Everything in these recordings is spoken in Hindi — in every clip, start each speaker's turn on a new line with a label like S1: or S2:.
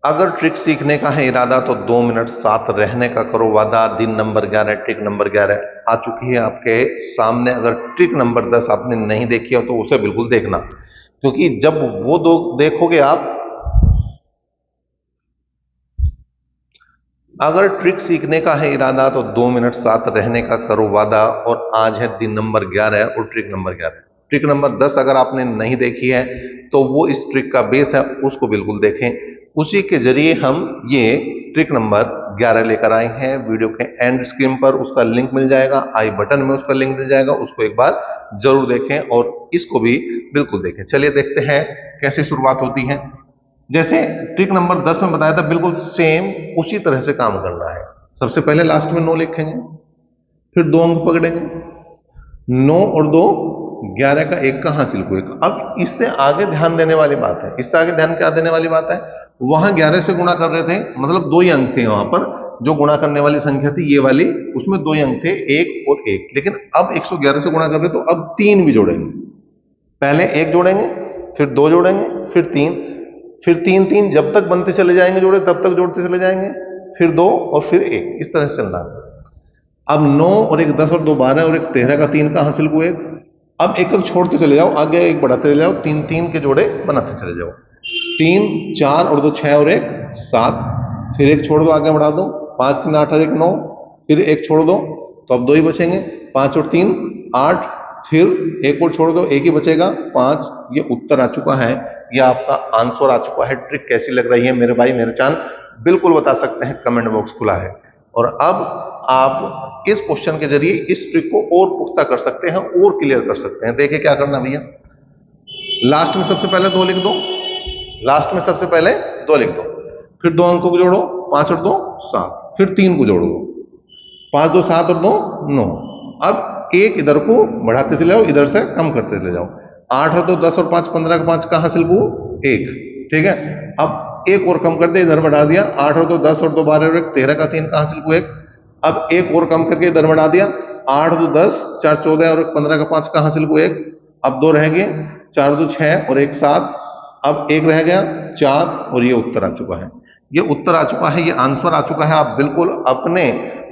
S1: अगर ट्रिक सीखने का है इरादा तो 2 मिनट साथ रहने का करो वादा। दिन नंबर 11, ट्रिक नंबर 11 आ चुकी है आपके सामने। अगर ट्रिक नंबर 10 आपने नहीं देखी हो तो उसे बिल्कुल देखना, क्योंकि जब वो दो देखोगे आप, अगर ट्रिक सीखने का है इरादा तो 2 मिनट साथ रहने का करो वादा। और आज है दिन नंबर 11 और ट्रिक नंबर 11। ट्रिक नंबर 10 अगर आपने नहीं देखी है तो वो इस ट्रिक का बेस है, उसको बिल्कुल देखें। उसी के जरिए हम ये ट्रिक नंबर 11 लेकर आए हैं। वीडियो के एंड स्क्रीन पर उसका लिंक मिल जाएगा, आई बटन में उसका लिंक मिल जाएगा, उसको एक बार जरूर देखें और इसको भी बिल्कुल देखें। चलिए देखते हैं कैसे शुरुआत होती है। जैसे ट्रिक नंबर 10 में बताया था, बिल्कुल सेम उसी तरह से काम करना है। सबसे पहले लास्ट में 9 लिखेंगे, फिर 2 अंक पकड़ेंगे, 9 और 2 11 का 1 का हासिल को 1। अब इससे आगे ध्यान देने वाली बात है, इससे आगे ध्यान क्या देने वाली बात है, वहां 11 से गुणा कर रहे थे, मतलब 2 ही अंक थे वहां पर। जो गुणा करने वाली संख्या थी ये वाली, उसमें 2 ही अंक थे, 1 और 1। लेकिन अब 111 से गुणा कर रहे तो अब 3 भी जोड़ेंगे। पहले 1 जोड़ेंगे, फिर 2 जोड़ेंगे, फिर 3, फिर 3 3 जब तक बनते चले जाएंगे जोड़े तब तक जोड़ते चले जाएंगे, फिर 2 और फिर 1, इस तरह से चलना है। अब 9 और 1 10 और 2 12 और 1 13 का 3 का हासिल को 1। अब एक एक छोड़ते चले जाओ, आगे एक बढ़ाते चले जाओ, 3 3 के जोड़े बनाते चले जाओ। 3 4 और 2 6 और 1 7, फिर एक छोड़ दो, आगे बढ़ा दो, 5 3 8 और 1 9, फिर एक छोड़ दो तो अब 2 ही बचेंगे, 5 और 3 8, फिर एक और छोड़ दो, एक ही बचेगा 5। ये उत्तर आ चुका है, ये आपका आंसर आ चुका है। ट्रिक कैसी लग रही है मेरे भाई मेरे चांद, बिल्कुल बता सकते हैं, कमेंट बॉक्स खुला है। और अब आप इस क्वेश्चन के जरिए इस ट्रिक को और पुख्ता कर सकते हैं और क्लियर कर सकते हैं। देखिए क्या करना भैया, लास्ट में सबसे पहले 2 लिख दो, लास्ट में सबसे पहले 2 लिख दो, फिर 2 अंकों को जोड़ो, 5 और 2 7, फिर 3 को जोड़ो, 5 2 7 और 2 9। अब एक इधर को बढ़ाते चले जाओ, इधर से कम करते चले जाओ, 8 और 2 10 और 5 15 का 5 का हासिल को 1। ठीक है, अब एक और कम कर दे, इधर बढ़ा दिया, 8 और 2 10 और 2 12 और 1 13 का 3 का हासिल को 1। अब एक और कम करके इधर बढ़ा दिया, 8 2 10 4 14 और 15 का 5 का हासिल को 1। अब 2 रह गए, 4 2 6 और 1 7, अब एक रह गया 4, और ये उत्तर आ चुका है। ये उत्तर आ चुका है, ये आंसर आ चुका है। आप बिल्कुल अपने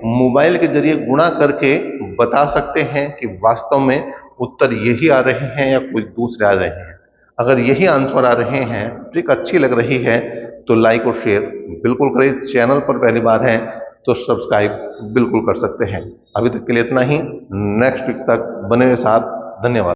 S1: मोबाइल के जरिए गुणा करके बता सकते हैं कि वास्तव में उत्तर यही आ रहे हैं या कोई दूसरे आ रहे हैं। अगर यही आंसर आ रहे हैं, ट्रिक अच्छी लग रही है, तो लाइक और शेयर बिल्कुल करें। चैनल पर पहली बार है तो सब्सक्राइब बिल्कुल कर सकते हैं। अभी तक के लिए इतना ही, नेक्स्ट वीक तक बने रहे साथ। धन्यवाद।